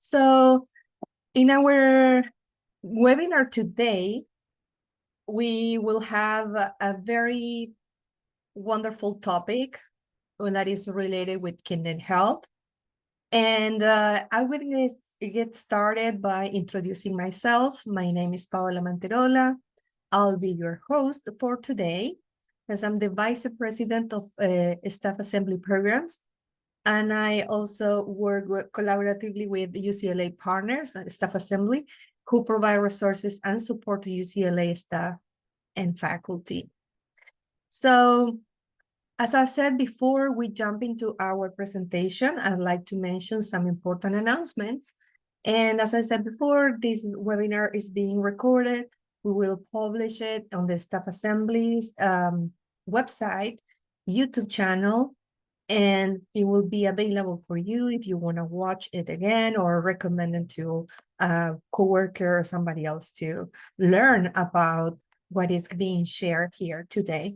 So in our webinar today, we will have a very wonderful topic that is related with kidney health. And I will get started by introducing myself. My name is Paola Manterola. I'll be your host for today, as I'm the Vice President of Staff Assembly Programs. And I also work collaboratively with UCLA partners at Staff Assembly, who provide resources and support to UCLA staff and faculty. So, as I said before, we jump into our presentation, I'd like to mention some important announcements. And as I said before, this webinar is being recorded. We will publish it on the Staff Assembly's website, YouTube channel, and it will be available for you if you want to watch it again or recommend it to a coworker or somebody else to learn about what is being shared here today.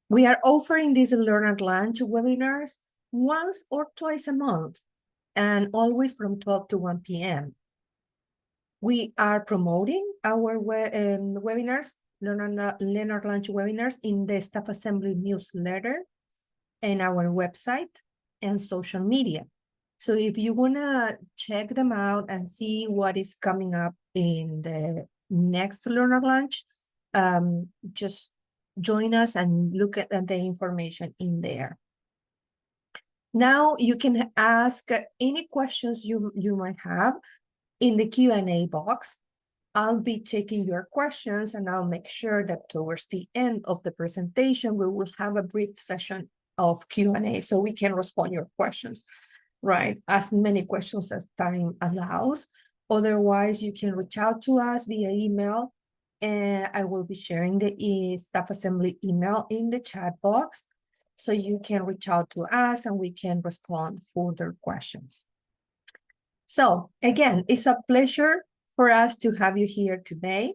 We are offering these Learn at Lunch webinars once or twice a month, and always from 12 to 1 p.m. We are promoting our webinars, Learn at Lunch webinars, in the Staff Assembly newsletter and our website and social media. So if you want to check them out and see what is coming up in the next Learn at Lunch, just join us and look at the information in there. Now you can ask any questions you might have in the Q&A box. I'll be taking your questions, and I'll make sure that towards the end of the presentation, we will have a brief session of Q&A so we can respond your questions, right? As many questions as time allows. Otherwise, you can reach out to us via email, and I will be sharing the Staff Assembly email in the chat box, so you can reach out to us and we can respond further questions. So again, it's a pleasure for us to have you here today.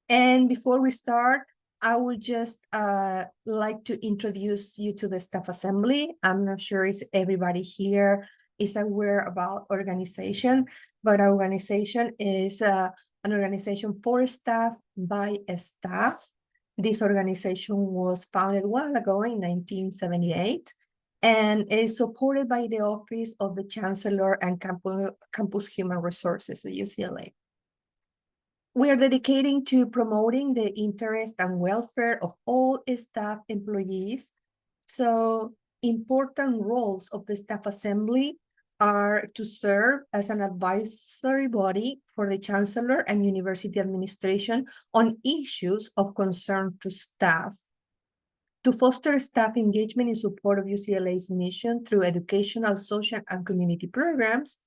And before we start, I would just like to introduce you to the Staff Assembly. I'm not sure if everybody here is aware about organization, but our organization is an organization for staff by staff. This organization was founded a while ago in 1978 and is supported by the Office of the Chancellor and Campus Human Resources at UCLA. We are dedicating to promoting the interest and welfare of all staff employees. So important roles of the Staff Assembly are to serve as an advisory body for the Chancellor and University Administration on issues of concern to staff, to foster staff engagement in support of UCLA's mission through educational, social, and community programs,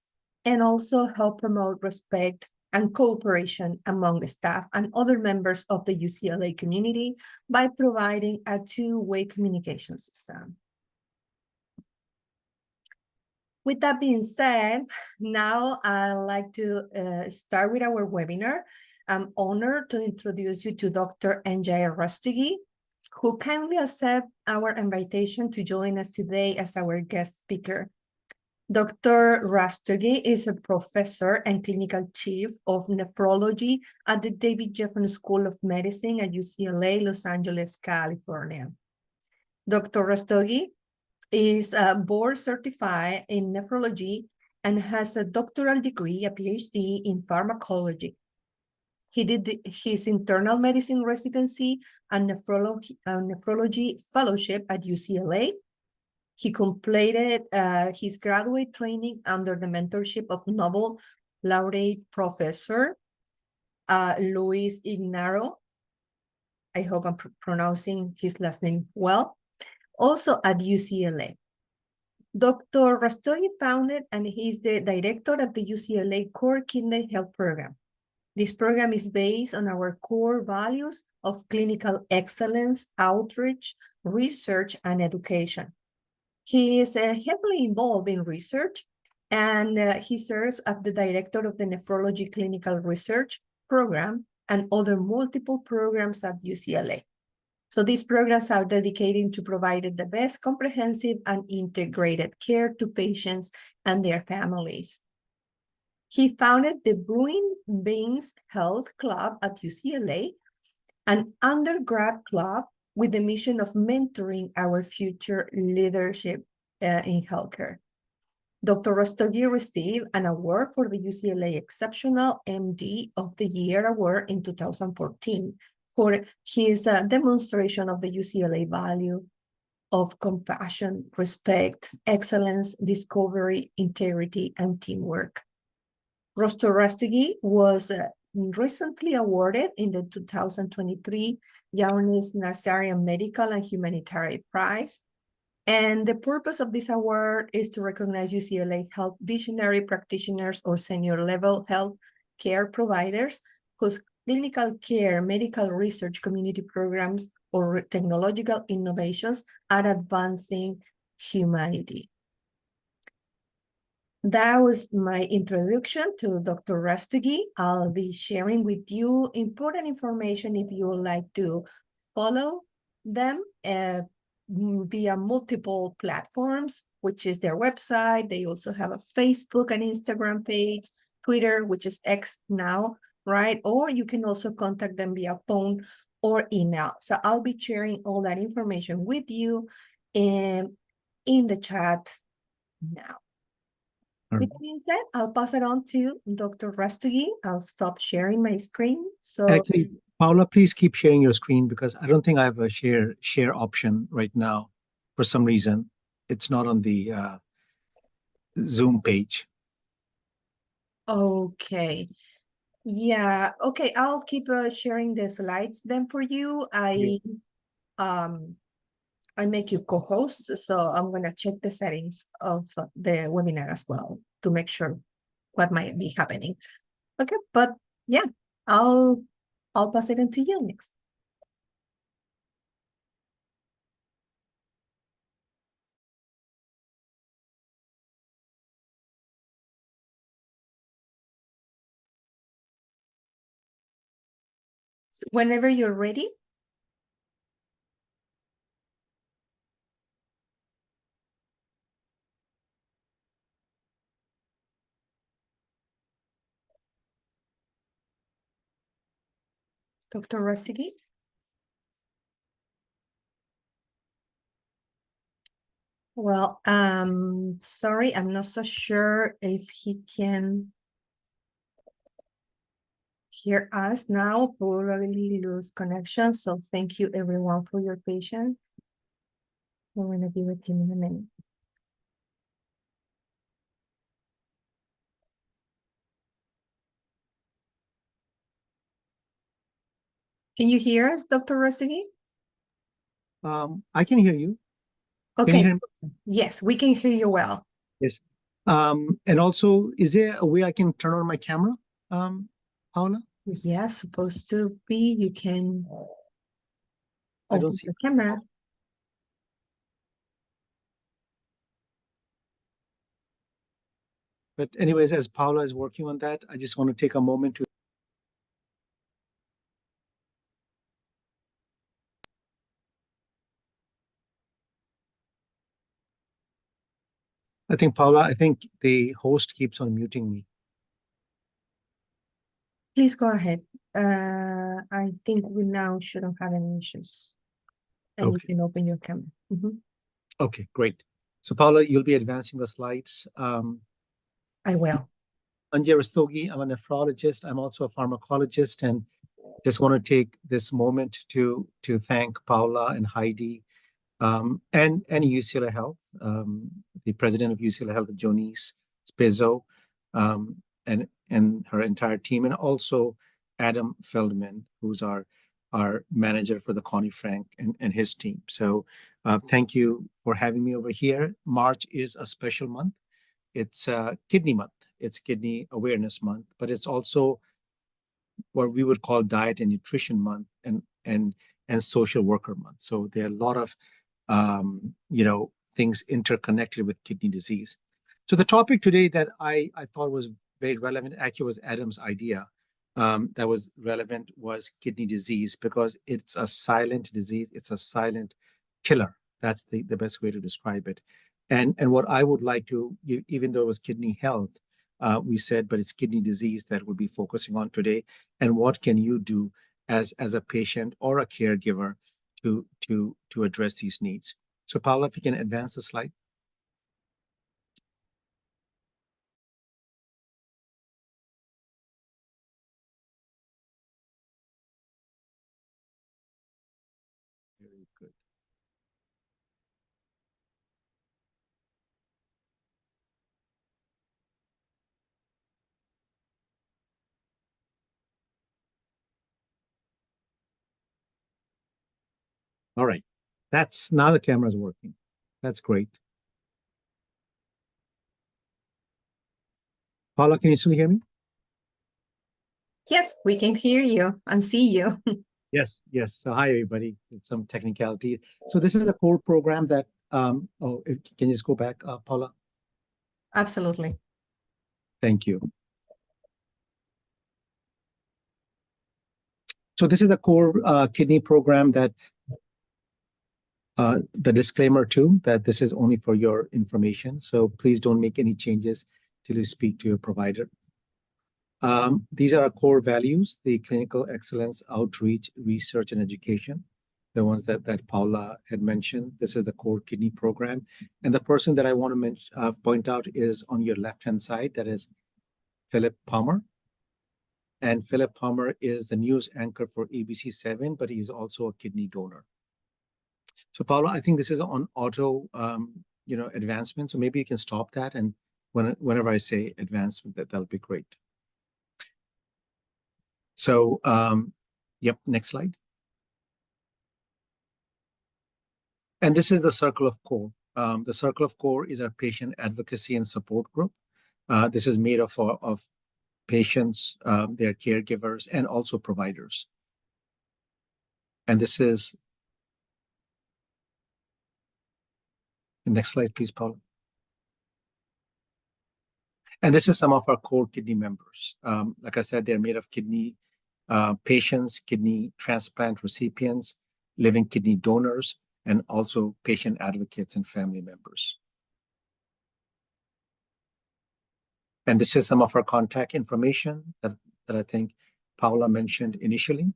and also help promote respect and cooperation among staff and other members of the UCLA community by providing a two-way communication system. With that being said, now I'd like to start with our webinar. I'm honored to introduce you to Dr. Anjay Rastogi, who kindly accepted our invitation to join us today as our guest speaker. Dr. Rastogi is a professor and clinical chief of nephrology at the David Geffen School of Medicine at UCLA, Los Angeles, California. Dr. Rastogi is board certified in nephrology and has a doctoral degree, a PhD in pharmacology. He did his internal medicine residency and nephrology fellowship at UCLA. He completed his graduate training under the mentorship of Nobel laureate professor Luis Ignarro. I hope I'm pronouncing his last name well. Also at UCLA. Dr. Rastogi founded and he's the director of the UCLA Core Kidney Health Program. This program is based on our core values of clinical excellence, outreach, research, and education. He is heavily involved in research, and he serves as the director of the Nephrology Clinical Research Program and other multiple programs at UCLA. So these programs are dedicated to providing the best comprehensive and integrated care to patients and their families. He founded the Bruin Beans Health Club at UCLA, an undergrad club with the mission of mentoring our future leadership in healthcare. Dr. Rastogi received an award for the UCLA Exceptional MD of the Year Award in 2014 for his demonstration of the UCLA value of compassion, respect, excellence, discovery, integrity, and teamwork. Dr. Rastogi was recently awarded in the 2023 Yaonis Nazarian Medical and Humanitarian Prize. And the purpose of this award is to recognize UCLA health visionary practitioners or senior level health care providers whose clinical care, medical research, community programs, or technological innovations are advancing humanity. That was my introduction to Dr. Rastogi. I'll be sharing with you important information if you would like to follow them via multiple platforms, which is their website. They also have a Facebook and Instagram page, Twitter, which is X now, right? Or you can also contact them via phone or email. So I'll be sharing all that information with you in the chat now. With that being said, I'll pass it on to Dr. Rastogi. I'll stop sharing my screen. So actually, Paula, please keep sharing your screen because I don't think I have a share option right now. For some reason, it's not on the Zoom page. Okay. Yeah. Okay. I'll keep sharing the slides then for you. I make you co-host, so I'm gonna check the settings of the webinar as well to make sure what might be happening. Okay, but yeah, I'll pass it on to you next. So whenever you're ready. Dr. Rastogi. Well, sorry, I'm not so sure if he can hear us now. Probably lose connection. So thank you everyone for your patience. I'm gonna be with him in a minute. Can you hear us, Dr. Rastogi? I can hear you. Okay. Can you hear me? Yes, we can hear you well. Yes. And also, is there a way I can turn on my camera, Paula? Yeah, supposed to be. You can I don't open see the camera. But anyways, as Paula is working on that, I just want to take a moment to. I think, Paula, I think the host keeps on muting me. Please go ahead. I think we now shouldn't have any issues. And Okay. you can open your camera. Okay, great. So Paula, you'll be advancing the slides. I will. Anjay Rastogi, I'm a nephrologist. I'm also a pharmacologist, and just want to take this moment to thank Paula and Heidi and UCLA Health, the president of UCLA Health, Jonice Spezzo, and her entire team, and also Adam Feldman, who's our manager for the Connie Frank and his team. So thank you for having me over here. March is a special month. It's Kidney Month. It's Kidney Awareness Month, but it's also what we would call Diet and Nutrition Month and Social Worker Month. So there are a lot of things interconnected with kidney disease. So the topic today that I thought was very relevant actually was Adam's idea. that was relevant was kidney disease, because it's a silent disease. It's a silent killer. That's the best way to describe it. And what I would like to, even though it was kidney health, we said, but it's kidney disease that we'll be focusing on today. And what can you do as a patient or a caregiver to address these needs? So Paula, if you can advance the slide. Very good. All right. That's now the camera's working. That's great. Paula, can you still hear me? Yes, we can hear you and see you. Yes, yes. So hi, everybody. It's some technicality. So this is a core program that, can you just go back, Paula? Absolutely. Thank you. So this is a core kidney program that, the disclaimer too, that this is only for your information. So please don't make any changes till you speak to your provider. These are our core values: the clinical excellence, outreach, research, and education. The ones that Paula had mentioned. This is the core kidney program. And the person that I want to point out is on your left-hand side. That is Philip Palmer. And Philip Palmer is the news anchor for ABC7, but he's also a kidney donor. So Paula, I think this is on auto, advancement. So maybe you can stop that. And whenever I say advancement, that'll be great. So, yep, next slide. And this is the Circle of Core. The Circle of Core is our patient advocacy and support group. This is made of patients, their caregivers, and also providers. And this is, next slide, please, Paula. And this is some of our core kidney members. Like I said, they're made of kidney patients, kidney transplant recipients, living kidney donors, and also patient advocates and family members. And this is some of our contact information that I think Paula mentioned initially.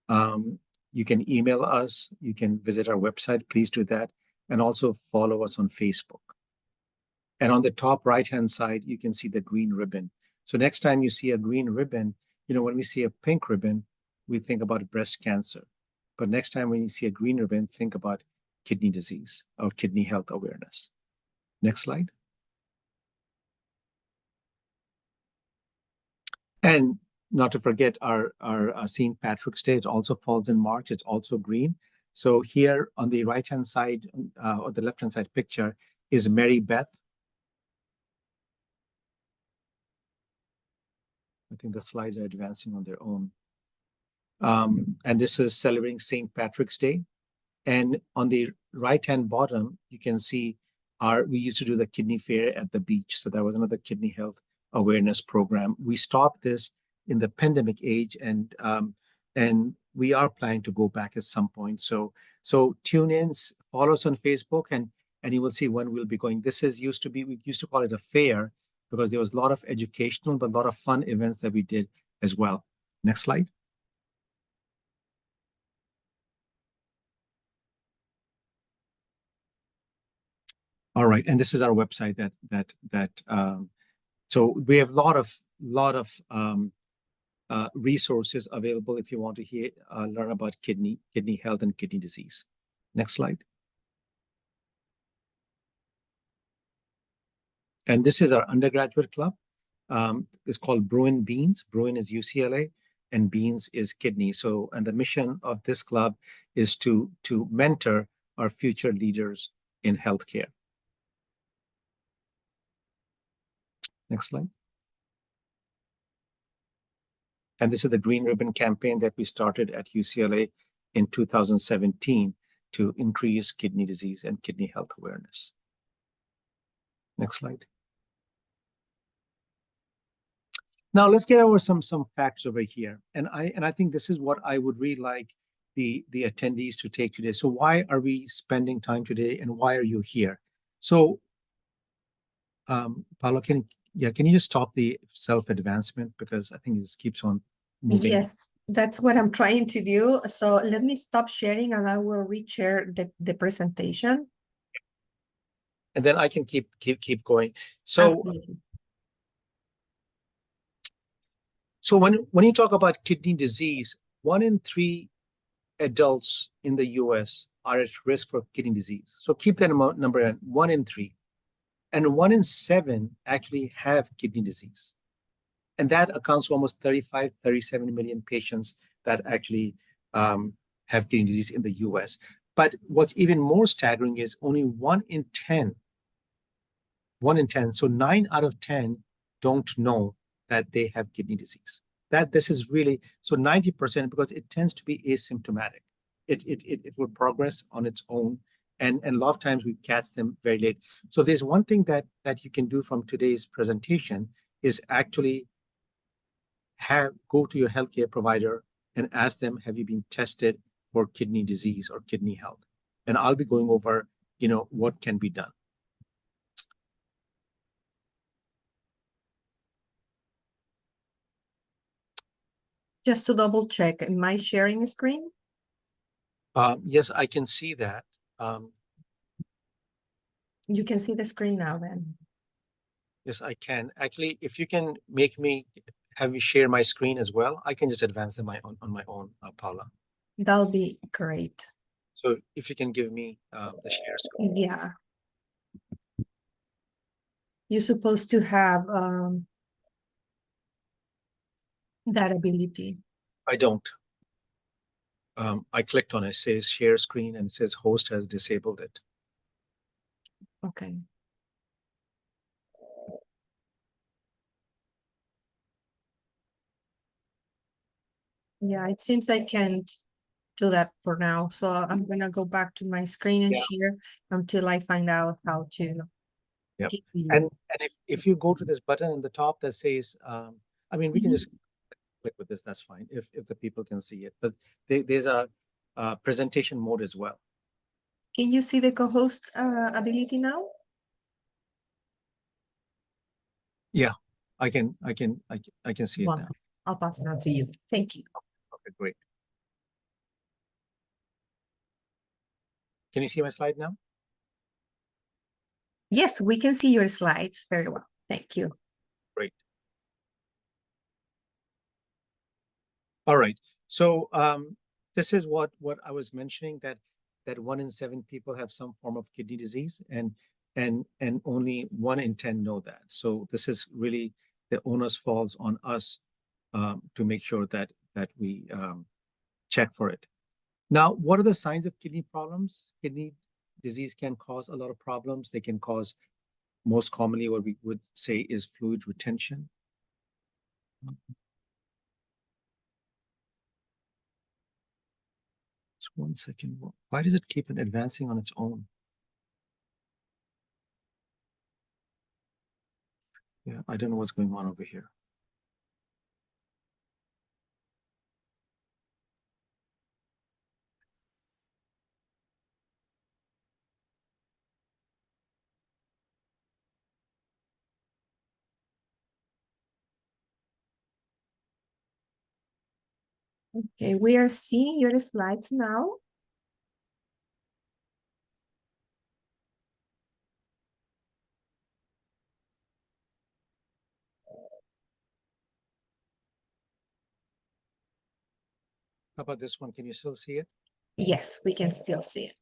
You can email us, you can visit our website, please do that, and also follow us on Facebook. And on the top right-hand side, you can see the green ribbon. So next time you see a green ribbon, when we see a pink ribbon, we think about breast cancer. But next time when you see a green ribbon, think about kidney disease or kidney health awareness. Next slide. And not to forget our St. Patrick's Day, it also falls in March. It's also green. So here on the right-hand side, or the left-hand side picture is Mary Beth. I think the slides are advancing on their own. And this is celebrating St. Patrick's Day. And on the right-hand bottom, you can see we used to do the kidney fair at the beach. So that was another kidney health awareness program. We stopped this in the pandemic age, and we are planning to go back at some point. So tune in, follow us on Facebook, and you will see when we'll be going. We used to call it a fair because there was a lot of educational, but a lot of fun events that we did as well. Next slide. All right, and this is our website. So we have a lot of resources available if you want to learn about kidney health and kidney disease. Next slide. And this is our undergraduate club. It's called Bruin Beans. Bruin is UCLA, and Beans is kidney. So, and the mission of this club is to mentor our future leaders in healthcare. Next slide. And this is the Green Ribbon campaign that we started at UCLA in 2017 to increase kidney disease and kidney health awareness. Next slide. Now let's get over some facts over here. And I think this is what I would really like the attendees to take today. So why are we spending time today and why are you here? So Paolo, can you just stop the self-advancement because I think this keeps on moving. Yes, that's what I'm trying to do. So let me stop sharing and I will re-share the presentation. And then I can keep going. So Absolutely. so when you talk about kidney disease, 1 in 3 adults in the US are at risk for kidney disease. So keep that number at 1 in 3. And 1 in 7 actually have kidney disease. And that accounts for almost 35, 37 million patients that actually have kidney disease in the US. But what's even more staggering is only 1 in 10, so 9 out of 10 don't know that they have kidney disease. This is really, so 90%, because it tends to be asymptomatic. It will progress on its own. And a lot of times we catch them very late. So there's one thing that you can do from today's presentation is actually go to your healthcare provider and ask them, have you been tested for kidney disease or kidney health? And I'll be going over, what can be done. Just to double check, am I sharing a screen? Yes, I can see that. You can see the screen now then. Yes, I can. Actually, if you can have me share my screen as well, I can just advance them on my own, Paula. That'll be great. So if you can give me the share screen. Yeah. You're supposed to have that ability. I don't. I clicked on it, says share screen, and it says host has disabled it. Okay. Yeah, it seems I can't do that for now. So I'm gonna go back to my screen and share until I find out how to. Yep. give you. And if you go to this button in the top that says, I mean, we can just click with this. That's fine if the people can see it. But there's a presentation mode as well. Can you see the co-host ability now? Yeah, I can see it now. I'll pass it on to you. Thank you. Okay, great. Can you see my slide now? Yes, we can see your slides very well. Thank you. Great. All right. So this is what I was mentioning, that 1 in 7 people have some form of kidney disease, and only 1 in 10 know that. So this is really, the onus falls on us to make sure that we check for it. Now, what are the signs of kidney problems? Kidney disease can cause a lot of problems. They can cause, most commonly, what we would say is fluid retention. Just 1 second. Why does it keep advancing on its own? Yeah, I don't know what's going on over here. Okay, we are seeing your slides now. How about this one? Can you still see it? Yes, we can still see it.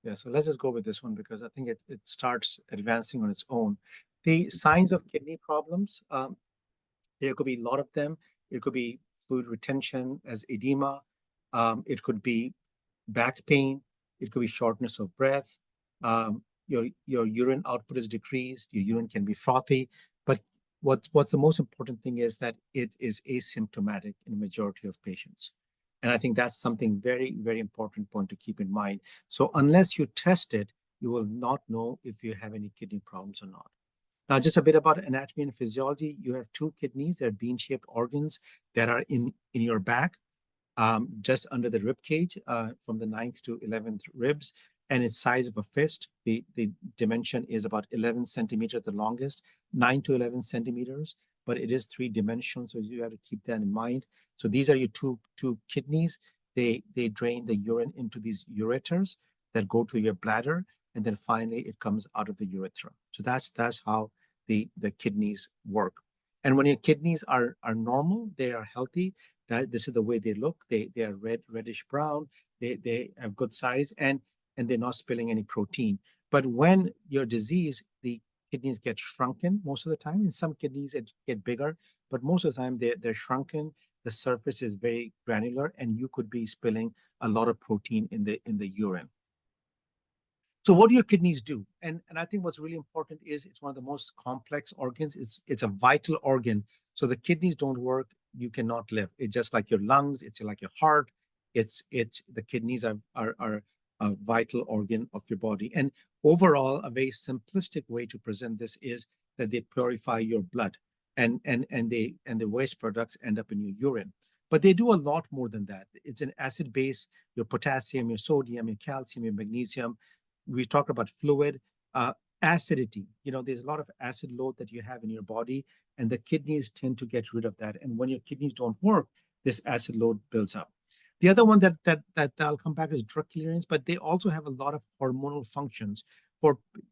Yeah, so let's just go with this one because I think it starts advancing on its own. The signs of kidney problems, there could be a lot of them. It could be fluid retention as edema. It could be back pain. It could be shortness of breath. Your urine output is decreased. Your urine can be frothy. But what's the most important thing is that it is asymptomatic in the majority of patients. And I think that's something very, very important point to keep in mind. So unless you test it, you will not know if you have any kidney problems or not. Now, just a bit about anatomy and physiology. You have two kidneys. They're bean-shaped organs that are in your back, just under the rib cage, from the 9th to 11th ribs, and it's size of a fist. The dimension is about 11 centimeters at the longest, 9 to 11 centimeters, but it is 3-dimensional, so you have to keep that in mind. So these are your two kidneys. They drain the urine into these ureters that go to your bladder, and then finally it comes out of the urethra. So that's how the kidneys work. And when your kidneys are normal, they are healthy, that this is the way they look. They are reddish brown. They have good size, and they're not spilling any protein. But when you're diseased, the kidneys get shrunken most of the time. In some kidneys it get bigger, but most of the time they're shrunken. The surface is very granular, and you could be spilling a lot of protein in the urine. So what do your kidneys do? And I think what's really important is it's one of the most complex organs. It's a vital organ. So the kidneys don't work, you cannot live. It's just like your lungs, it's like your heart. It's the kidneys are a vital organ of your body. And overall, a very simplistic way to present this is that they purify your blood, and the waste products end up in your urine. But they do a lot more than that. It's an acid base, your potassium, your sodium, your calcium, your magnesium. We talk about fluid, acidity. There's a lot of acid load that you have in your body, and the kidneys tend to get rid of that. And when your kidneys don't work, this acid load builds up. The other one that I'll come back is drug clearance, but they also have a lot of hormonal functions.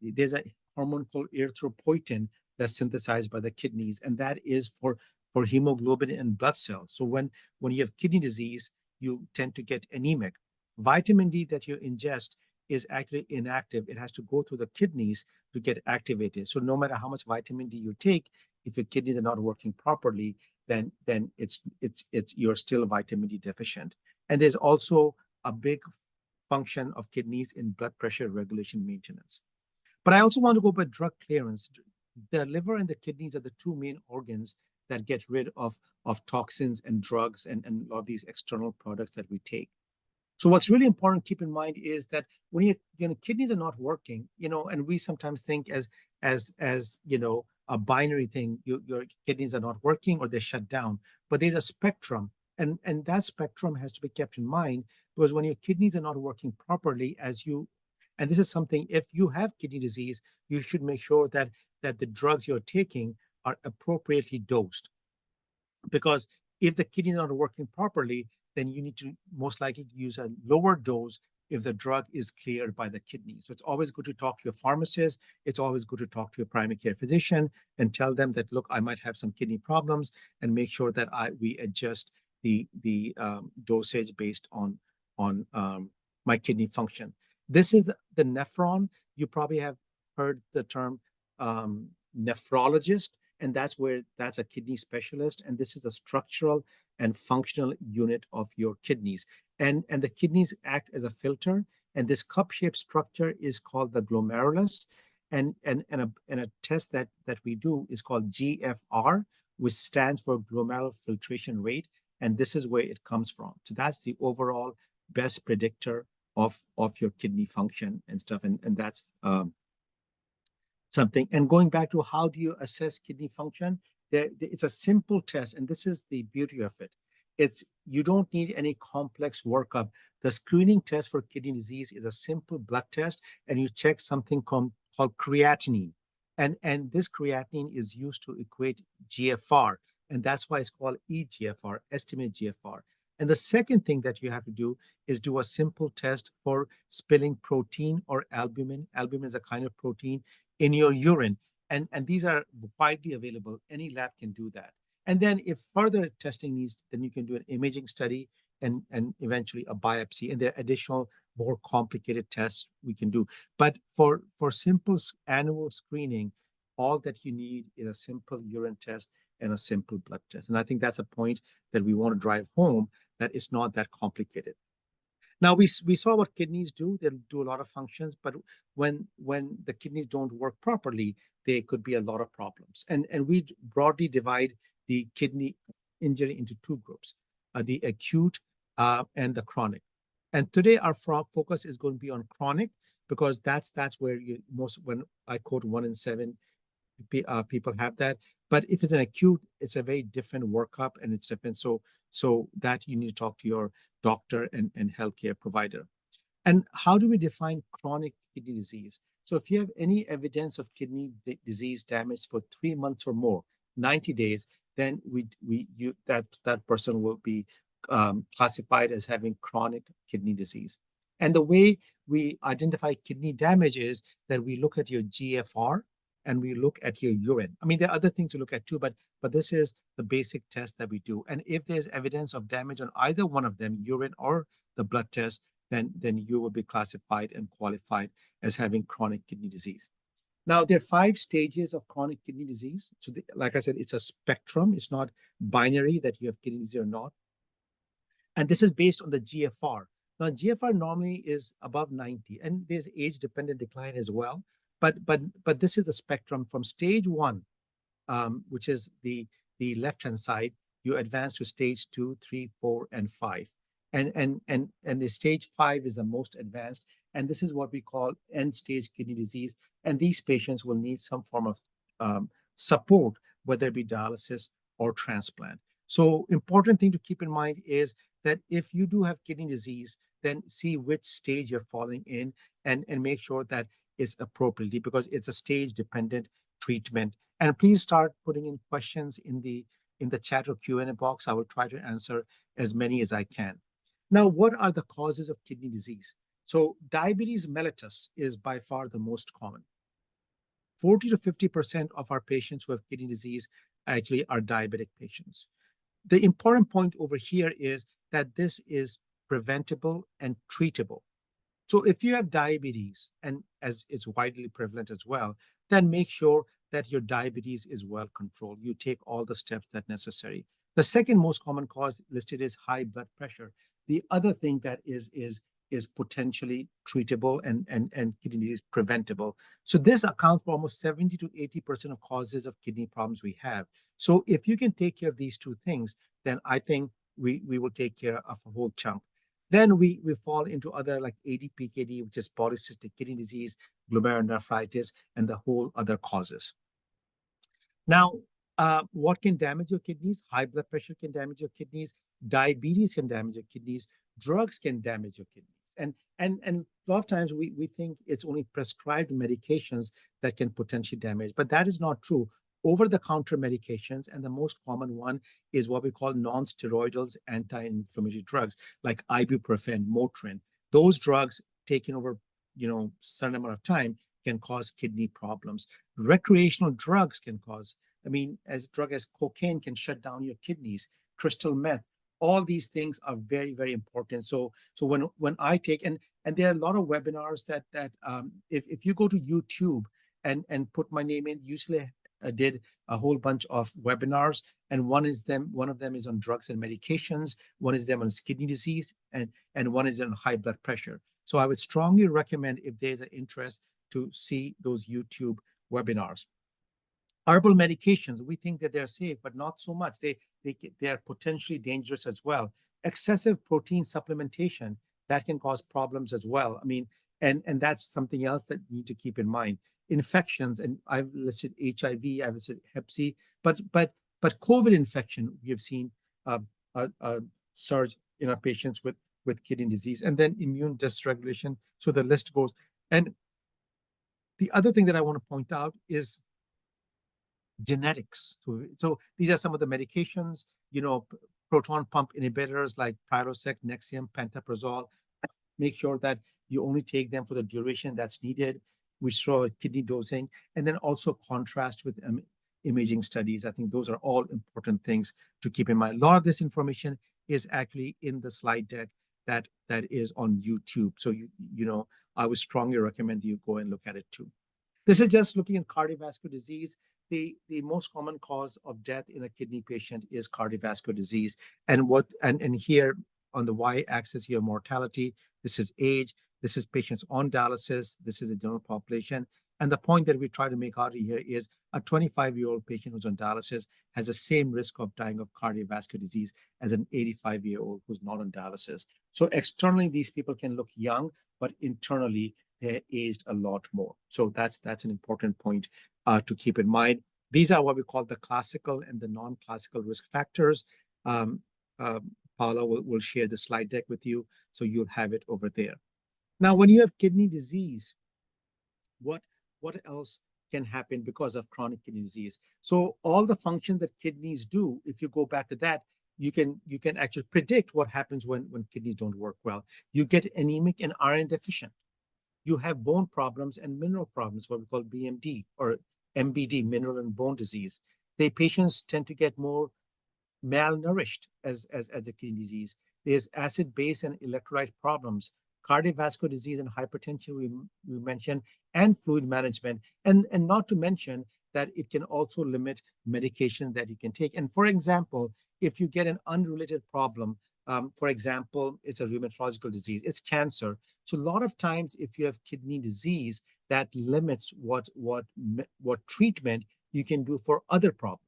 There's a hormone called erythropoietin that's synthesized by the kidneys, and that is for hemoglobin and blood cells. So when you have kidney disease, you tend to get anemic. Vitamin D that you ingest is actually inactive. It has to go through the kidneys to get activated. So no matter how much vitamin D you take, if your kidneys are not working properly, then you're still vitamin D deficient. And there's also a big function of kidneys in blood pressure regulation maintenance. But I also want to go by drug clearance. The liver and the kidneys are the two main organs that get rid of toxins and drugs and a lot of these external products that we take. So what's really important to keep in mind is that when your kidneys are not working, and we sometimes think as a binary thing, your kidneys are not working or they're shut down, but there's a spectrum, and that spectrum has to be kept in mind, because when your kidneys are not working properly, and this is something, if you have kidney disease, you should make sure that the drugs you're taking are appropriately dosed, because if the kidneys are not working properly, then you need to most likely use a lower dose if the drug is cleared by the kidney. So it's always good to talk to your pharmacist. It's always good to talk to your primary care physician and tell them that, look, I might have some kidney problems, and make sure that we adjust the dosage based on my kidney function. This is the nephron. You probably have heard the term nephrologist, and that's a kidney specialist, and this is a structural and functional unit of your kidneys. And the kidneys act as a filter, and this cup-shaped structure is called the glomerulus, and a test that we do is called GFR, which stands for glomerular filtration rate, and this is where it comes from. So that's the overall best predictor of your kidney function and stuff, and that's something. And going back to how do you assess kidney function, it's a simple test, and this is the beauty of it. You don't need any complex workup. The screening test for kidney disease is a simple blood test, and you check something called creatinine. And this creatinine is used to equate GFR, and that's why it's called eGFR, estimate GFR. And the second thing that you have to do is do a simple test for spilling protein or albumin. Albumin is a kind of protein in your urine. And these are widely available. Any lab can do that. And then if further testing needs, then you can do an imaging study and eventually a biopsy. And there are additional, more complicated tests we can do. But for simple annual screening, all that you need is a simple urine test and a simple blood test. And I think that's a point that we want to drive home, that it's not that complicated. Now, we saw what kidneys do. They'll do a lot of functions, but when the kidneys don't work properly, there could be a lot of problems. And we broadly divide the kidney injury into two groups, the acute and the chronic. And today our focus is going to be on chronic, because that's where when I quote 1 in 7 people have that. But if it's an acute, it's a very different workup and it's different. So that you need to talk to your doctor and healthcare provider. And how do we define chronic kidney disease? So if you have any evidence of kidney disease damage for 3 months or more, 90 days, then that person will be classified as having chronic kidney disease. And the way we identify kidney damage is that we look at your GFR and we look at your urine. I mean, there are other things to look at too, but this is the basic test that we do. And if there's evidence of damage on either one of them, urine or the blood test, then you will be classified and qualified as having chronic kidney disease. Now, there are 5 stages of chronic kidney disease. So, like I said, it's a spectrum. It's not binary that you have kidney disease or not. And this is based on the GFR. Now, GFR normally is above 90, and there's age-dependent decline as well. But this is the spectrum from stage 1, which is the left-hand side. You advance to stage 2, 3, 4, and 5. And the stage 5 is the most advanced, and this is what we call end-stage kidney disease. And these patients will need some form of support, whether it be dialysis or transplant. So important thing to keep in mind is that if you do have kidney disease, then see which stage you're falling in and make sure that it's appropriately, because it's a stage-dependent treatment. And please start putting in questions in the chat or Q&A box. I will try to answer as many as I can. Now, what are the causes of kidney disease? So diabetes mellitus is by far the most common. 40 to 50% of our patients who have kidney disease actually are diabetic patients. The important point over here is that this is preventable and treatable. So if you have diabetes, and as it's widely prevalent as well, then make sure that your diabetes is well controlled. You take all the steps that necessary. The second most common cause listed is high blood pressure. The other thing that is potentially treatable and kidney disease preventable. So this accounts for almost 70 to 80% of causes of kidney problems we have. So if you can take care of these 2 things, then I think we will take care of a whole chunk. Then we fall into other like ADPKD, which is polycystic kidney disease, glomerulonephritis, and the whole other causes. Now, what can damage your kidneys? High blood pressure can damage your kidneys. Diabetes can damage your kidneys. Drugs can damage your kidneys. And a lot of times we think it's only prescribed medications that can potentially damage, but that is not true. Over-the-counter medications, and the most common one is what we call non-steroidals anti-inflammatory drugs like ibuprofen, Motrin. Those drugs taken over, certain amount of time can cause kidney problems. Recreational drugs can cause, as a drug as cocaine can shut down your kidneys, crystal meth, all these things are very, very important. So when I take, and there are a lot of webinars that if you go to YouTube and put my name in, UCLA did a whole bunch of webinars, and one of them is on drugs and medications, one is them on kidney disease, and one is on high blood pressure. So I would strongly recommend, if there's an interest, to see those YouTube webinars. Herbal medications, we think that they're safe, but not so much. They are potentially dangerous as well. Excessive protein supplementation, that can cause problems as well. And that's something else that you need to keep in mind. Infections, and I've listed HIV, I've listed Hep C, but COVID infection, we have seen a surge in our patients with kidney disease, and then immune dysregulation. So the list goes. And the other thing that I want to point out is genetics. So these are some of the medications, proton pump inhibitors like Prilosec, Nexium, pantoprazole. Make sure that you only take them for the duration that's needed. We show kidney dosing, and then also contrast with imaging studies. I think those are all important things to keep in mind. A lot of this information is actually in the slide deck that is on YouTube. So I would strongly recommend you go and look at it too. This is just looking at cardiovascular disease. The most common cause of death in a kidney patient is cardiovascular disease. And here on the y-axis, you have mortality. This is age. This is patients on dialysis. This is the general population. And the point that we try to make out here is a 25-year-old patient who's on dialysis has the same risk of dying of cardiovascular disease as an 85-year-old who's not on dialysis. So externally, these people can look young, but internally, they're aged a lot more. So that's an important point to keep in mind. These are what we call the classical and the non-classical risk factors. Um, Paula will share the slide deck with you, so you'll have it over there. Now, when you have kidney disease, what else can happen because of chronic kidney disease? So all the functions that kidneys do, if you go back to that, you can actually predict what happens when kidneys don't work well. You get anemic and iron deficient. You have bone problems and mineral problems, what we call BMD or MBD, mineral and bone disease. The patients tend to get more malnourished as a kidney disease. There's acid base and electrolyte problems, cardiovascular disease and hypertension we mentioned, and fluid management, and not to mention that it can also limit medication that you can take. And for example, if you get an unrelated problem, for example, it's a rheumatological disease, it's cancer. So a lot of times, if you have kidney disease, that limits what treatment you can do for other problems.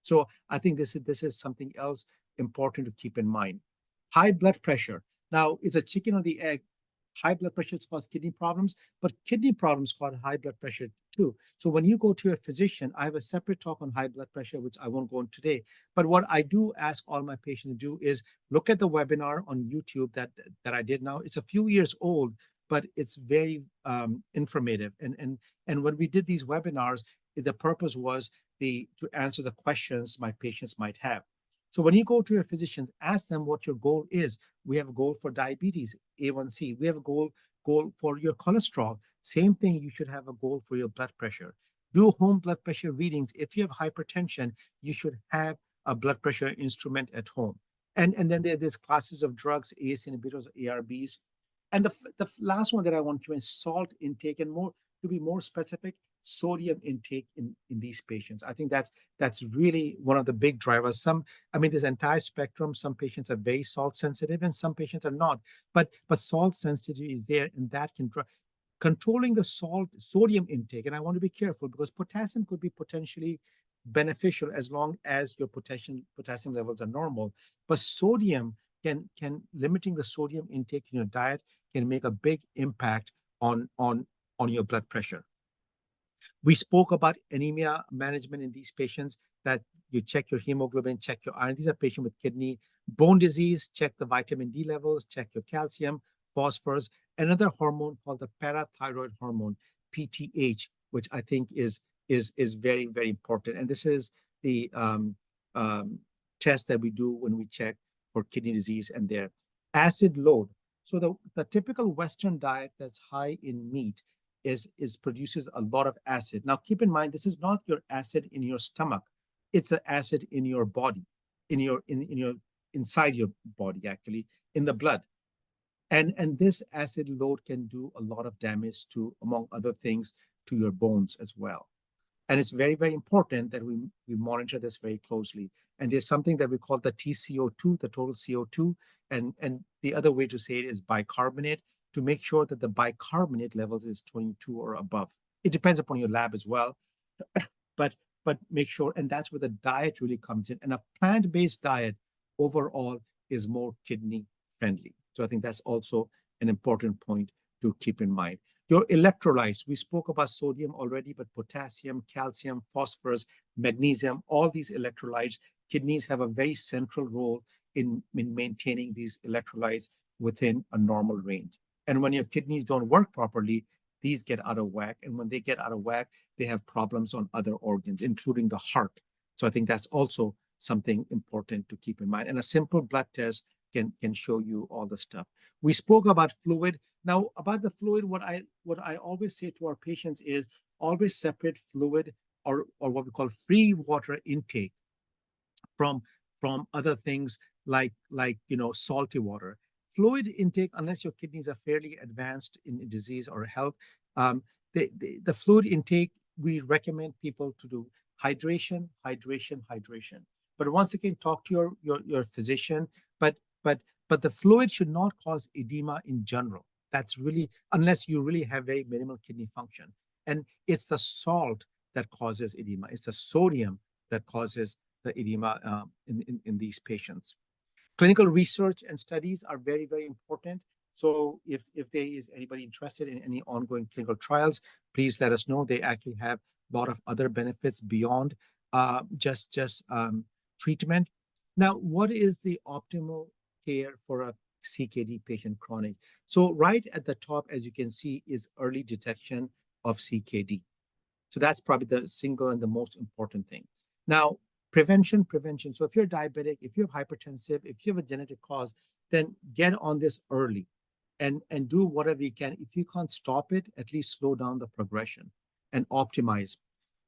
So I think this is something else important to keep in mind. High blood pressure. Now, it's a chicken or the egg. High blood pressure causes kidney problems, but kidney problems cause high blood pressure too. So when you go to a physician, I have a separate talk on high blood pressure, which I won't go into today. But what I do ask all my patients to do is look at the webinar on YouTube that I did now. It's a few years old, but it's very informative. And when we did these webinars, the purpose was to answer the questions my patients might have. So when you go to your physicians, ask them what your goal is. We have a goal for diabetes, A1C. We have a goal for your cholesterol. Same thing, you should have a goal for your blood pressure. Do home blood pressure readings. If you have hypertension, you should have a blood pressure instrument at home. And then there's classes of drugs, ACE inhibitors, ARBs. And the last one that I want to is salt intake, and more to be more specific, sodium intake in these patients. I think that's really one of the big drivers. There's entire spectrum. Some patients are very salt sensitive and some patients are not. But salt sensitivity is there, and that can controlling the sodium intake. And I want to be careful because potassium could be potentially beneficial as long as your potassium levels are normal. But sodium can limiting the sodium intake in your diet can make a big impact on your blood pressure. We spoke about anemia management in these patients, that you check your hemoglobin, check your iron. These are patients with kidney. Bone disease, check the vitamin D levels, check your calcium, phosphorus. Another hormone called the parathyroid hormone, PTH, which I think is very, very important. And this is the test that we do when we check for kidney disease and their acid load. So the typical Western diet that's high in meat produces a lot of acid. Now, keep in mind, this is not your acid in your stomach. It's an acid in your body, inside your body, actually, in the blood. And this acid load can do a lot of damage to, among other things, to your bones as well. And it's very, very important that we monitor this very closely. And there's something that we call the TCO2, the total CO2. And the other way to say it is bicarbonate, to make sure that the bicarbonate levels is 22 or above. It depends upon your lab as well, but make sure, and that's where the diet really comes in. And a plant-based diet overall is more kidney friendly. So I think that's also an important point to keep in mind. Your electrolytes, we spoke about sodium already, but potassium, calcium, phosphorus, magnesium, all these electrolytes, kidneys have a very central role in maintaining these electrolytes within a normal range. And when your kidneys don't work properly, these get out of whack. And when they get out of whack, they have problems on other organs, including the heart. So I think that's also something important to keep in mind. And a simple blood test can show you all the stuff. We spoke about fluid. Now, about the fluid, what I always say to our patients is always separate fluid or what we call free water intake from other things like salty water. Fluid intake, unless your kidneys are fairly advanced in disease or health, the fluid intake, we recommend people to do hydration. But once again, talk to your physician. But the fluid should not cause edema in general. That's really, unless you really have very minimal kidney function. And it's the salt that causes edema. It's the sodium that causes the edema in these patients. Clinical research and studies are very, very important. So if there is anybody interested in any ongoing clinical trials, please let us know. They actually have a lot of other benefits beyond just treatment. Now, what is the optimal care for a CKD patient chronic? So right at the top, as you can see, is early detection of CKD. So that's probably the single and the most important thing. Now, prevention. So if you're diabetic, if you're hypertensive, if you have a genetic cause, then get on this early and do whatever you can. If you can't stop it, at least slow down the progression and optimize.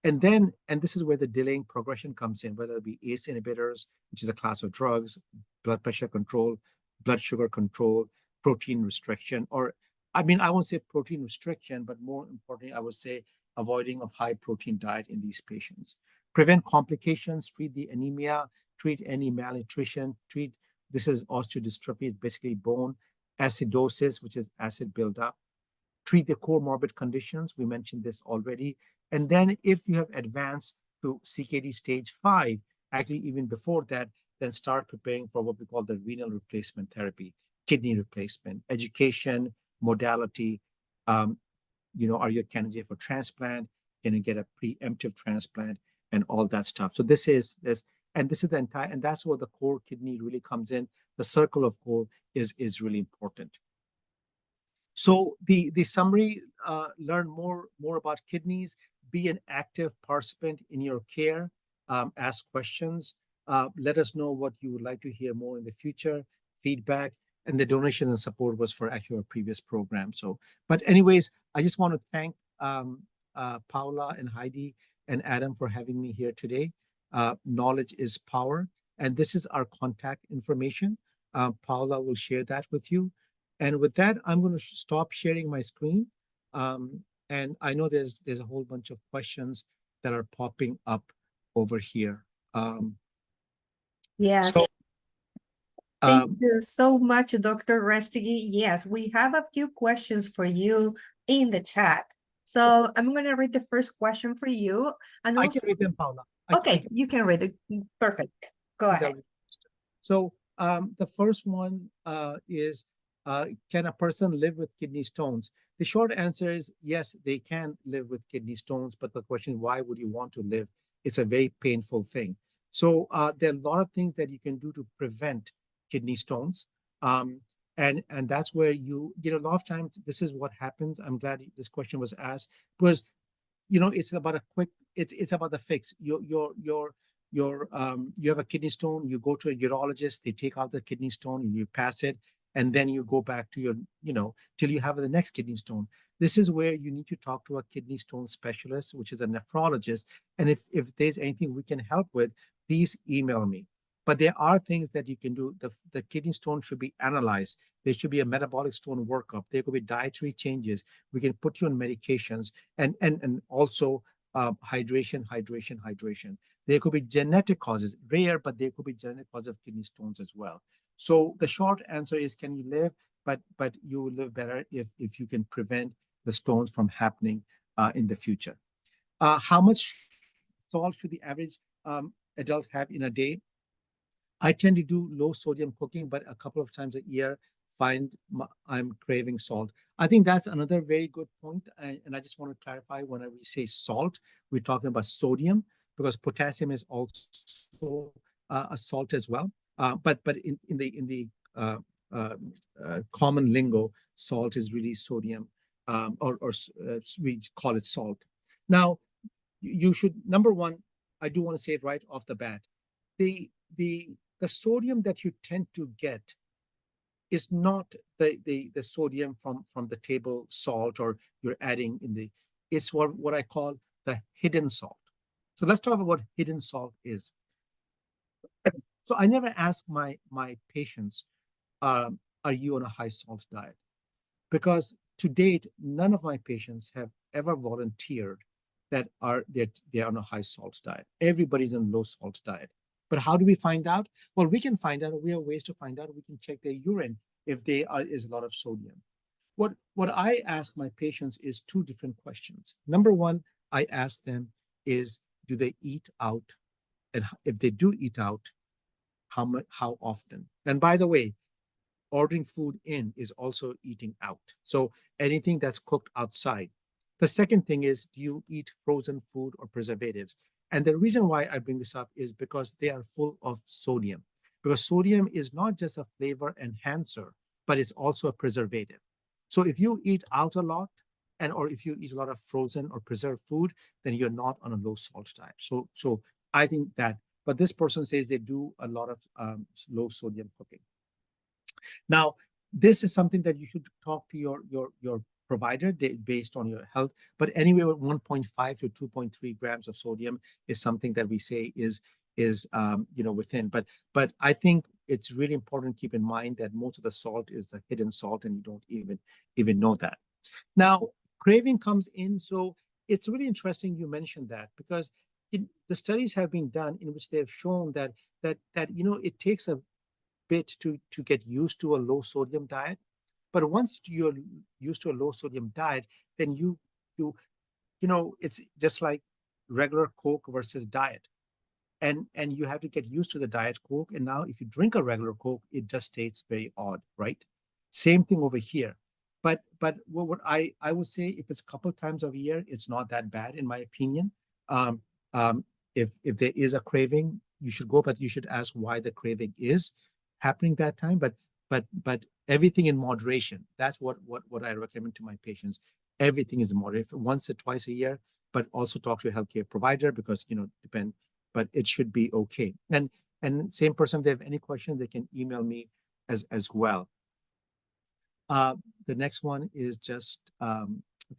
And this is where the delaying progression comes in, whether it be ACE inhibitors, which is a class of drugs, blood pressure control, blood sugar control, protein restriction, or I mean, I won't say protein restriction, but more importantly, I would say avoiding of high protein diet in these patients. Prevent complications, treat the anemia, treat any malnutrition, treat, this is osteodystrophy, it's basically bone, acidosis, which is acid buildup, treat the comorbid conditions. We mentioned this already. And then if you have advanced to CKD stage 5, actually even before that, then start preparing for what we call the renal replacement therapy, kidney replacement, education, modality. Are you a candidate for transplant? Can you get a preemptive transplant and all that stuff? So this is the entire, and that's where the core kidney really comes in. The circle of core is really important. So the summary, learn more about kidneys, be an active participant in your care, ask questions, let us know what you would like to hear more in the future, feedback, and the donations and support was for actually a previous program. So, but anyways, I just want to thank Paula and Heidi and Adam for having me here today. Knowledge is power, and this is our contact information. Paula will share that with you. And with that, I'm going to stop sharing my screen. And I know there's a whole bunch of questions that are popping up over here. Yes. So, Thank you so much, Dr. Rastogi. Yes, we have a few questions for you in the chat. So I'm going to read the first question for you. And I also, can read them, Paula. okay, you can read it. Perfect. Go ahead. So the first one is, can a person live with kidney stones? The short answer is yes, they can live with kidney stones. But the question, why would you want to live? It's a very painful thing. So there are a lot of things that you can do to prevent kidney stones. And that's where a lot of times this is what happens. I'm glad this question was asked because, it's about it's about the fix. You have a kidney stone, you go to a urologist, they take out the kidney stone and you pass it, and then you go back to till you have the next kidney stone. This is where you need to talk to a kidney stone specialist, which is a nephrologist. And if there's anything we can help with, please email me. But there are things that you can do. The kidney stone should be analyzed. There should be a metabolic stone workup. There could be dietary changes. We can put you on medications and also hydration. There could be genetic causes, rare, but there could be genetic causes of kidney stones as well. So the short answer is, can you live? But you will live better if you can prevent the stones from happening in the future. How much salt should the average adult have in a day? I tend to do low sodium cooking, but a couple of times a year, I'm craving salt. I think that's another very good point. And I just want to clarify, whenever we say salt, we're talking about sodium, because potassium is also a salt as well. But in the common lingo, salt is really sodium, or we call it salt. Now, you should, number one, I do want to say it right off the bat. The sodium that you tend to get is not the sodium from the table salt, or you're adding it's what I call the hidden salt. So let's talk about what hidden salt is. So I never ask my patients, are you on a high salt diet? Because to date, none of my patients have ever volunteered that they're on a high salt diet. Everybody's on low salt diet. But how do we find out? Well, we can find out. We have ways to find out. We can check their urine if is a lot of sodium. What I ask my patients is two different questions. Number one, I ask them is, do they eat out? And if they do eat out, how often? And by the way, ordering food in is also eating out. So anything that's cooked outside. The second thing is, do you eat frozen food or preservatives? And the reason why I bring this up is because they are full of sodium. Because sodium is not just a flavor enhancer, but it's also a preservative. So if you eat out a lot, and or if you eat a lot of frozen or preserved food, then you're not on a low salt diet. So I think that, but this person says they do a lot of low sodium cooking. Now, this is something that you should talk to your provider based on your health. But anywhere 1.5 to 2.3 grams of sodium is something that we say is within. But I think it's really important to keep in mind that most of the salt is a hidden salt, and you don't even know that. Now, craving comes in. So it's really interesting you mentioned that, because the studies have been done in which they have shown that it takes a bit to get used to a low sodium diet. But once you're used to a low sodium diet, then you it's just like regular Coke versus diet. And you have to get used to the diet Coke. And now if you drink a regular Coke, it just tastes very odd, right? Same thing over here. But what I would say, if it's a couple of times a year, it's not that bad in my opinion. Um, if there is a craving, you should go, but you should ask why the craving is happening that time. But everything in moderation. That's what I recommend to my patients. Everything is in moderation, once or twice a year, but also talk to a healthcare provider, because depend. But it should be okay. And same person, if they have any questions, they can email me as well. The next one is just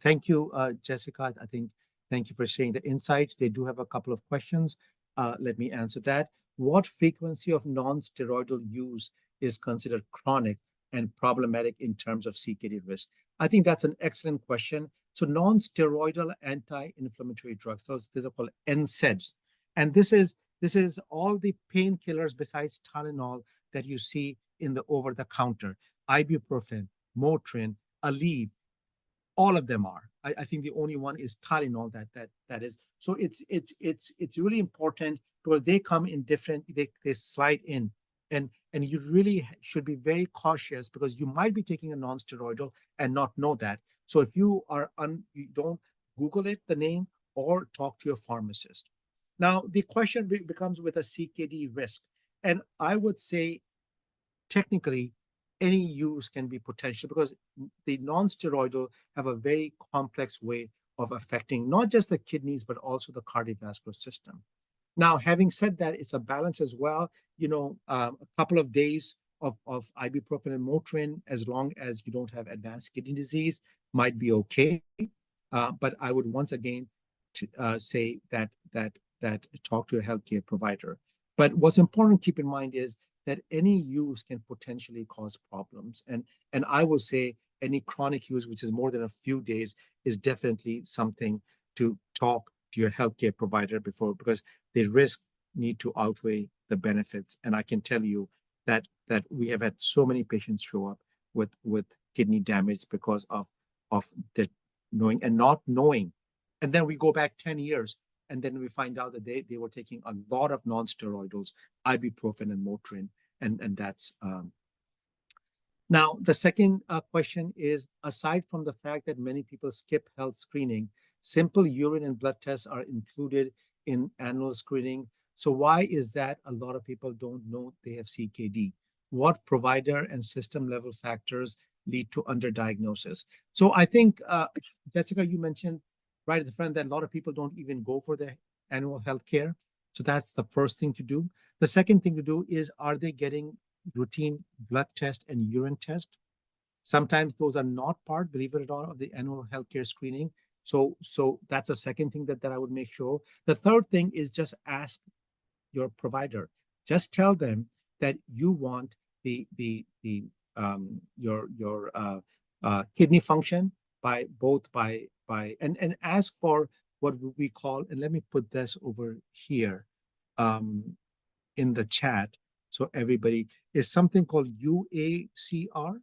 thank you, Jessica. I think thank you for sharing the insights. They do have a couple of questions. Let me answer that. What frequency of non-steroidal use is considered chronic and problematic in terms of CKD risk? I think that's an excellent question. So non-steroidal anti-inflammatory drugs, these are called NSAIDs. And this is all the painkillers besides Tylenol that you see in the over-the-counter. Ibuprofen, Motrin, Aleve, all of them are. I think the only one is Tylenol that is. So it's really important, because they come in different, they slide in. And you really should be very cautious, because you might be taking a non-steroidal and not know that. So if you you don't Google it, the name, or talk to your pharmacist. Now, the question becomes with a CKD risk. And I would say, technically, any use can be potential, because the non-steroidal have a very complex way of affecting not just the kidneys, but also the cardiovascular system. Now, having said that, it's a balance as well. A couple of days of ibuprofen and Motrin, as long as you don't have advanced kidney disease, might be okay. But I would once again say that talk to a healthcare provider. But what's important to keep in mind is that any use can potentially cause problems. And I will say any chronic use, which is more than a few days, is definitely something to talk to your healthcare provider before, because the risk need to outweigh the benefits. And I can tell you that we have had so many patients show up with kidney damage because of the knowing and not knowing. And then we go back 10 years, and then we find out that they were taking a lot of non-steroidals, ibuprofen and Motrin, and that's now the second question is, aside from the fact that many people skip health screening, simple urine and blood tests are included in annual screening. So why is that a lot of people don't know they have CKD? What provider and system level factors lead to underdiagnosis? So I think, Jessica, you mentioned right at the front that a lot of people don't even go for the annual health care. So that's the first thing to do. The second thing to do is, are they getting routine blood test and urine test? Sometimes those are not part, believe it or not, of the annual healthcare screening. So that's the second thing that I would make sure. The third thing is, just ask your provider. Just tell them that you want your kidney function and ask for what we call, and let me put this over here in the chat, so everybody, is something called UACR,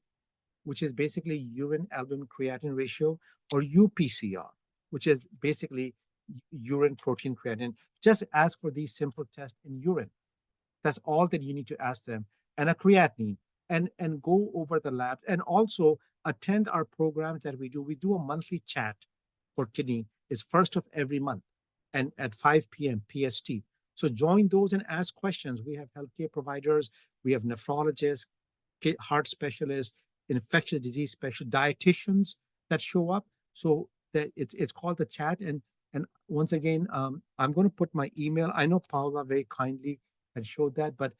which is basically urine albumin creatinine ratio, or UPCR, which is basically urine protein creatinine. Just ask for these simple tests in urine. That's all that you need to ask them, and a creatinine, and go over the labs, and also attend our programs that we do. We do a monthly chat for kidney is 1st of every month and at 5 p.m. PST. So join those and ask questions. We have healthcare providers, we have nephrologists, heart specialists, infectious disease specialists, dietitians that show up. So that it's called the chat. And once again, I'm going to put my email. I know Paula very kindly had showed that, but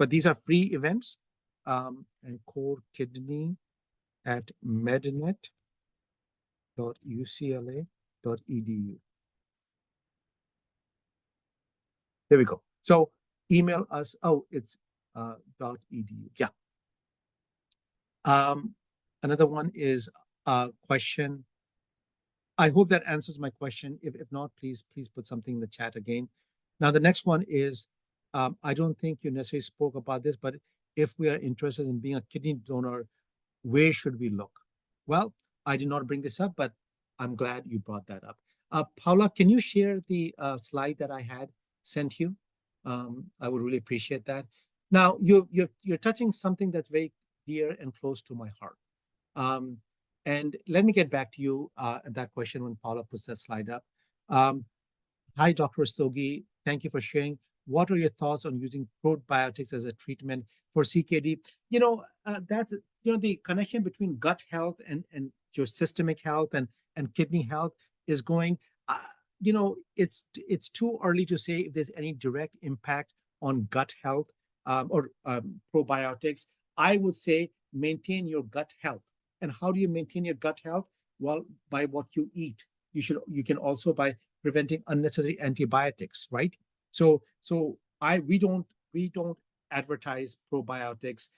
these are free events. And core kidney at mednet.ucla.edu. There we go. So email us. Oh, it's .edu. Yeah. Another one is a question. I hope that answers my question. If not, please put something in the chat again. Now, the next one is, I don't think you necessarily spoke about this, but if we are interested in being a kidney donor, where should we look? Well, I did not bring this up, but I'm glad you brought that up. Paula, can you share the slide that I had sent you? I would really appreciate that. Now, you're touching something that's very dear and close to my heart. And let me get back to you at that question when Paula puts that slide up. Hi, Dr. Rastogi. Thank you for sharing. What are your thoughts on using probiotics as a treatment for CKD? That's the connection between gut health and your systemic health and kidney health is going. It's too early to say if there's any direct impact on gut health or probiotics. I would say maintain your gut health. And how do you maintain your gut health? Well, by what you eat. You can also by preventing unnecessary antibiotics, right? So we don't advertise probiotics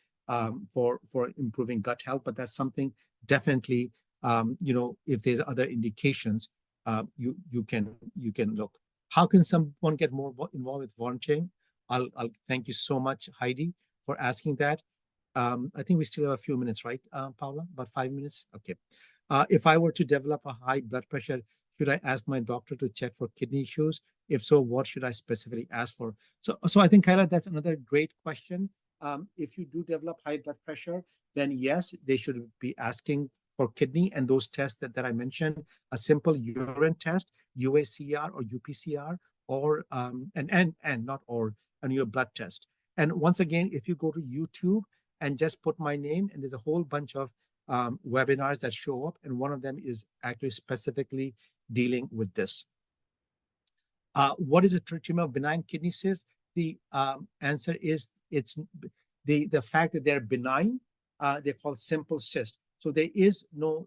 for improving gut health, but that's something definitely if there's other indications, you can look. How can someone get more involved with volunteering? I'll thank you so much, Heidi, for asking that. I think we still have a few minutes, right, Paula? About 5 minutes? Okay. If I were to develop a high blood pressure, should I ask my doctor to check for kidney issues? If so, what should I specifically ask for? So I think, Kyla, that's another great question. If you do develop high blood pressure, then yes, they should be asking for kidney and those tests that I mentioned, a simple urine test, UACR or UPCR, or and your blood test. And once again, if you go to YouTube and just put my name, and there's a whole bunch of webinars that show up, and one of them is actually specifically dealing with this. What is a treatment of benign kidney cysts? The answer is it's the fact that they're benign. They're called simple cysts. So there's no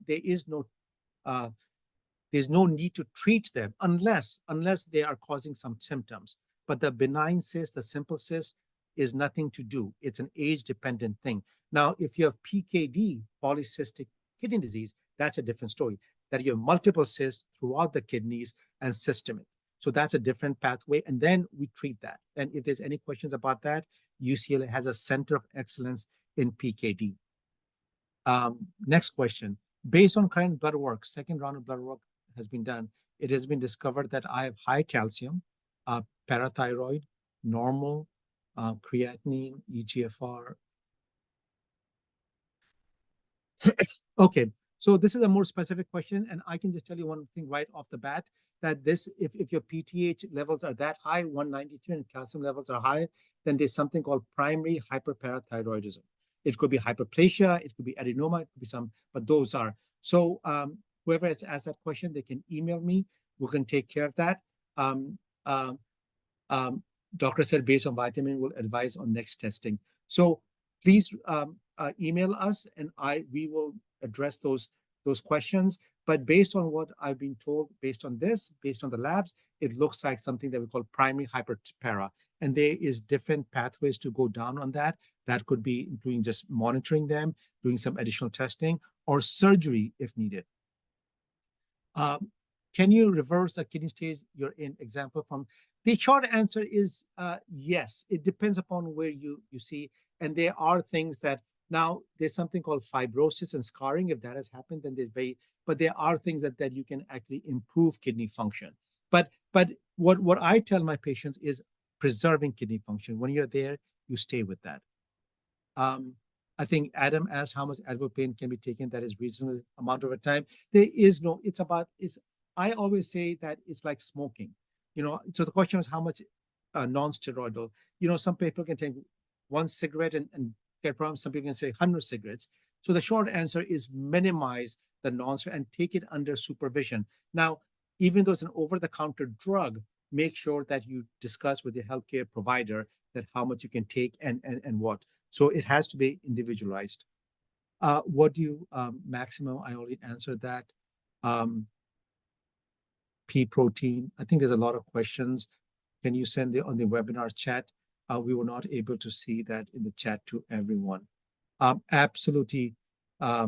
need to treat them unless they are causing some symptoms. But the benign cyst, the simple cyst, is nothing to do. It's an age-dependent thing. Now, if you have PKD, polycystic kidney disease, that's a different story. That you have multiple cysts throughout the kidneys and systemic. So that's a different pathway, and then we treat that. And if there's any questions about that, UCLA has a center of excellence in PKD. Next question. Based on current blood work, second round of blood work has been done. It has been discovered that I have high calcium, parathyroid, normal, creatinine, EGFR. Okay, so this is a more specific question, and I can just tell you one thing right off the bat, that if your PTH levels are that high, 193, and calcium levels are high, then there's something called primary hyperparathyroidism. It could be hyperplasia, it could be adenoma, it could be some, but those are. So whoever has asked that question, they can email me. We can take care of that. Doctor said based on vitamin, we'll advise on next testing. So please email us, and we will address those questions. But based on what I've been told, based on the labs, it looks like something that we call primary hyperpara. And there is different pathways to go down on that. That could be including just monitoring them, doing some additional testing, or surgery if needed. Can you reverse a kidney stage you're in? Example from the short answer is yes. It depends upon where you see, and there are things that now there's something called fibrosis and scarring. If that has happened, then but there are things that you can actually improve kidney function. But what I tell my patients is preserving kidney function. When you're there, you stay with that. I think Adam asked how much advil pain can be taken that is reasonable amount of a time. There is no, it's I always say that it's like smoking. So the question is how much non-steroidal. Some people can take one cigarette and get problems. Some people can say 100 cigarettes. So the short answer is minimize the non-steroidal and take it under supervision. Now, even though it's an over-the-counter drug, make sure that you discuss with your healthcare provider that how much you can take and what. So it has to be individualized. What do you maximum? I already answered that. Um, pea protein. I think there's a lot of questions. Can you send it on the webinar chat? We were not able to see that in the chat to everyone. Absolutely, I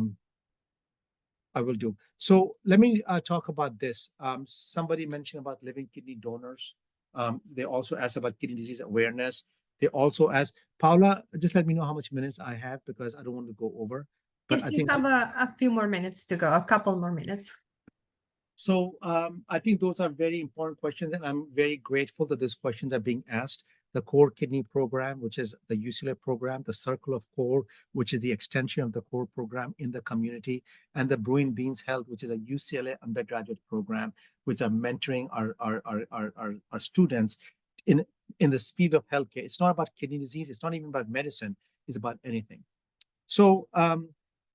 will do. So let me talk about this. Somebody mentioned about living kidney donors. They also asked about kidney disease awareness. They also asked, Paula, just let me know how much minutes I have because I don't want to go over. But Yes, I you think have a few more minutes to go, a couple more minutes. so. I think those are very important questions, and I'm very grateful that these questions are being asked. The Core Kidney Program, which is the UCLA program, the Circle of Core, which is the extension of the Core program in the community, and the Brewing Beans Health, which is a UCLA undergraduate program, which are mentoring our students in this field of healthcare. It's not about kidney disease. It's not even about medicine. It's about anything. So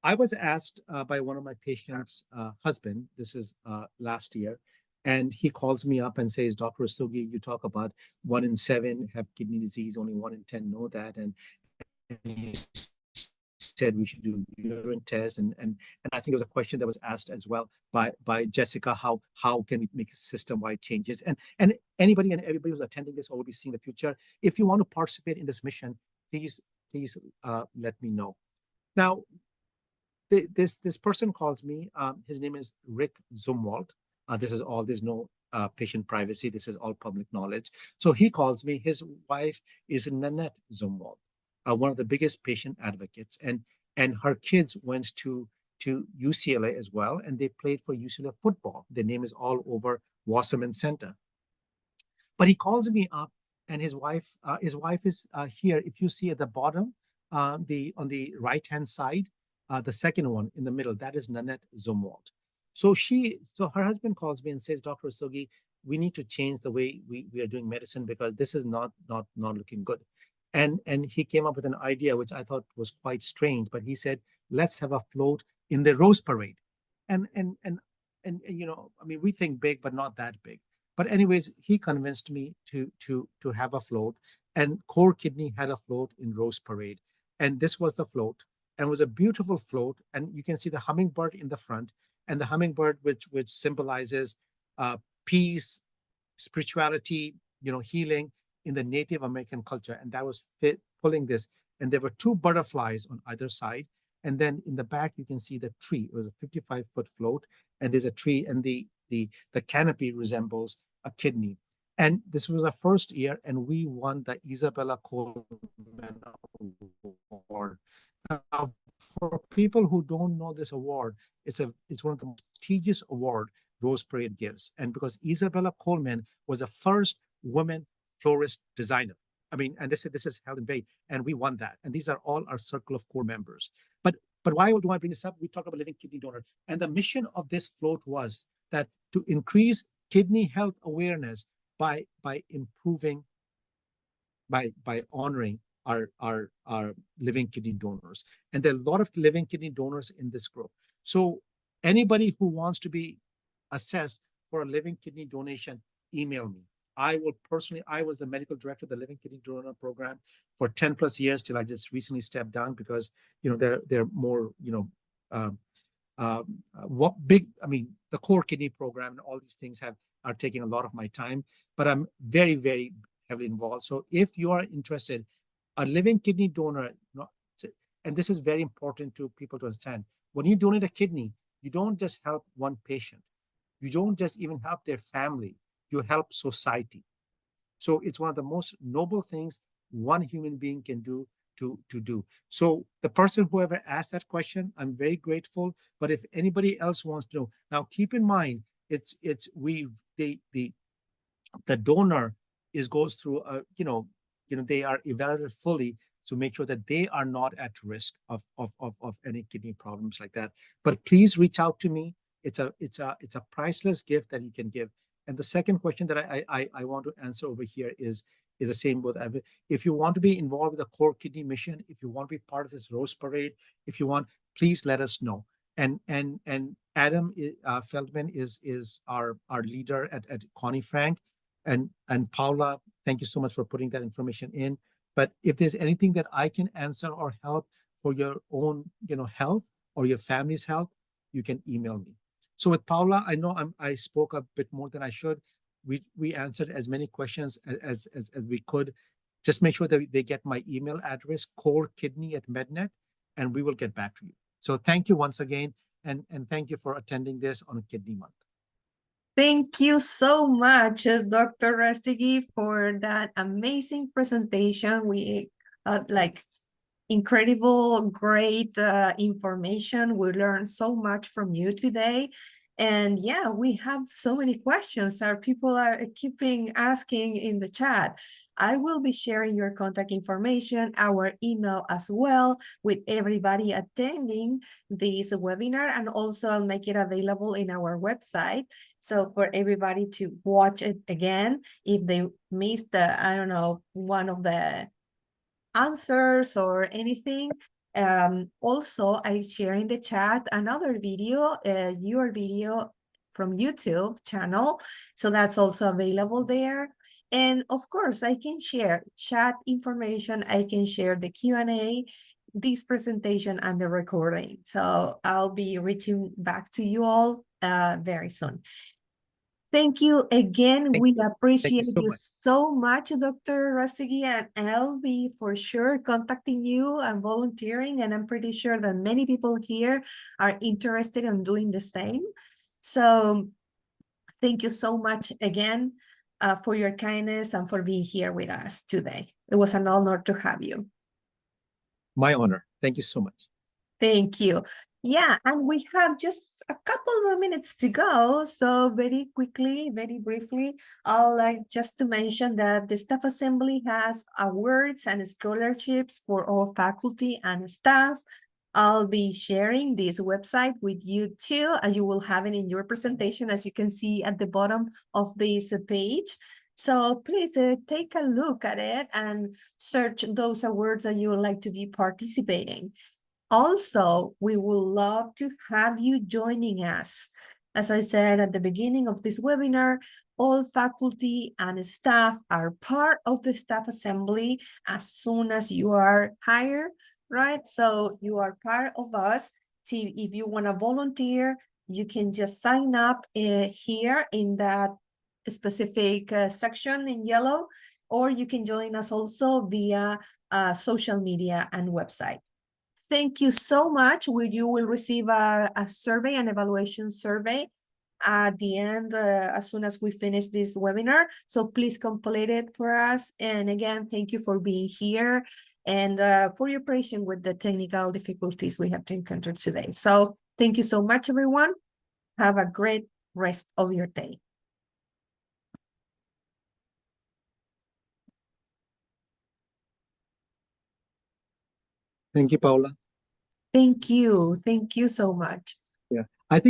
I was asked by one of my patients' husband, this is last year, and he calls me up and says, Dr. Rastogi, you talk about 1 in 7 have kidney disease, only 1 in 10 know that. And he said we should do urine tests. And I think it was a question that was asked as well by Jessica, how can we make system-wide changes? And anybody and everybody who's attending this or will be seeing the future, if you want to participate in this mission, please let me know. Now, this person calls me. His name is Rick Zumwalt. This is all. There's no patient privacy. This is all public knowledge. So he calls me. His wife is Nanette Zumwalt, one of the biggest patient advocates, and her kids went to UCLA as well, and they played for UCLA football. Their name is all over Wasserman Center. But he calls me up, and his wife is here. If you see at the bottom, on the right hand side, the second one in the middle, that is Nanette Zumwalt. So her husband calls me and says, Dr. Rastogi, we need to change the way we are doing medicine because this is not looking good. And he came up with an idea which I thought was quite strange, but he said, let's have a float in the Rose Parade. And I mean, we think big, but not that big. But anyways, he convinced me to have a float, and Core Kidney had a float in Rose Parade, and this was the float, and it was a beautiful float, and you can see the hummingbird in the front, and the hummingbird which symbolizes peace, spirituality, healing in the Native American culture, and that was pulling this, and there were 2 butterflies on either side, and then in the back you can see the tree. It was a 55-foot float, and there's a tree, and the canopy resembles a kidney. And this was our first year, and we won the Isabella Coleman Award. Now, for people who don't know this award, it's one of the most prestigious award Rose Parade gives. And because Isabella Coleman was the first woman florist designer. I mean, and this is held in Bay, and we won that. And these are all our Circle of Core members. But why do I bring this up? We talk about living kidney donor. And the mission of this float was that to increase kidney health awareness by improving, by honoring our living kidney donors. And there are a lot of living kidney donors in this group. So anybody who wants to be assessed for a living kidney donation, email me. I was the medical director of the Living Kidney Donor Program for 10 plus years till I just recently stepped down because, they're more, the Core Kidney Program and all these things are taking a lot of my time, but I'm very, very heavily involved. So if you are interested, a living kidney donor, and this is very important to people to understand, when you donate a kidney, you don't just help one patient. You don't just even help their family. You help society. So it's one of the most noble things one human being can do to do. So the person whoever asked that question, I'm very grateful. But if anybody else wants to know, now keep in mind, the donor goes through they are evaluated fully to make sure that they are not at risk of any kidney problems like that. But please reach out to me. It's a priceless gift that you can give. And the second question that I want to answer over here is the same with if you want to be involved with the core kidney mission, if you want to be part of this rose parade, if you want, please let us know. And Adam Feldman is our leader at Connie Frank, and Paula, thank you so much for putting that information in. But if there's anything that I can answer or help for your own, health or your family's health, you can email me. So with Paula, I know I spoke a bit more than I should. We answered as many questions as we could. Just make sure that they get my email address, corekidney@mednet, and we will get back to you. So thank you once again, and thank you for attending this on Kidney Month. Thank you so much, Dr. Rastogi, for that amazing presentation. We like incredible, great information. We learned so much from you today. And yeah, we have so many questions. Our people are keeping asking in the chat. I will be sharing your contact information, our email as well, with everybody attending this webinar, and also I'll make it available in our website. So for everybody to watch it again, if they missed I don't know, one of the answers or anything. Also, I share in the chat another video, your video from YouTube channel. So that's also available there. And of course, I can share chat information. I can share the Q&A, this presentation, and the recording. So I'll be reaching back to you all very soon. Thank you again. We appreciate you so much, Dr. Rastogi, and I'll be for sure contacting you and volunteering, and I'm pretty sure that many people here are interested in doing the same. So thank you so much again for your kindness and for being here with us today. It was an honor to have you. My honor. Thank you so much. Thank you. Yeah, and we have just a couple more minutes to go. So very quickly, very briefly, I'd like just to mention that the Staff Assembly has awards and scholarships for all faculty and staff. I'll be sharing this website with you too, and you will have it in your presentation, as you can see at the bottom of this page. So please take a look at it and search those awards that you would like to be participating. Also, we would love to have you joining us. As I said at the beginning of this webinar, all faculty and staff are part of the Staff Assembly as soon as you are hired, right? So you are part of us. See, if you want to volunteer, you can just sign up here in that specific section in yellow, or you can join us also via social media and website. Thank you so much. You will receive a survey, an evaluation survey at the end, as soon as we finish this webinar. So please complete it for us. And again, thank you for being here and for your patience with the technical difficulties we have to encounter today. So thank you so much, everyone. Have a great rest of your day. Thank you, Paula. Thank you. Thank you so much.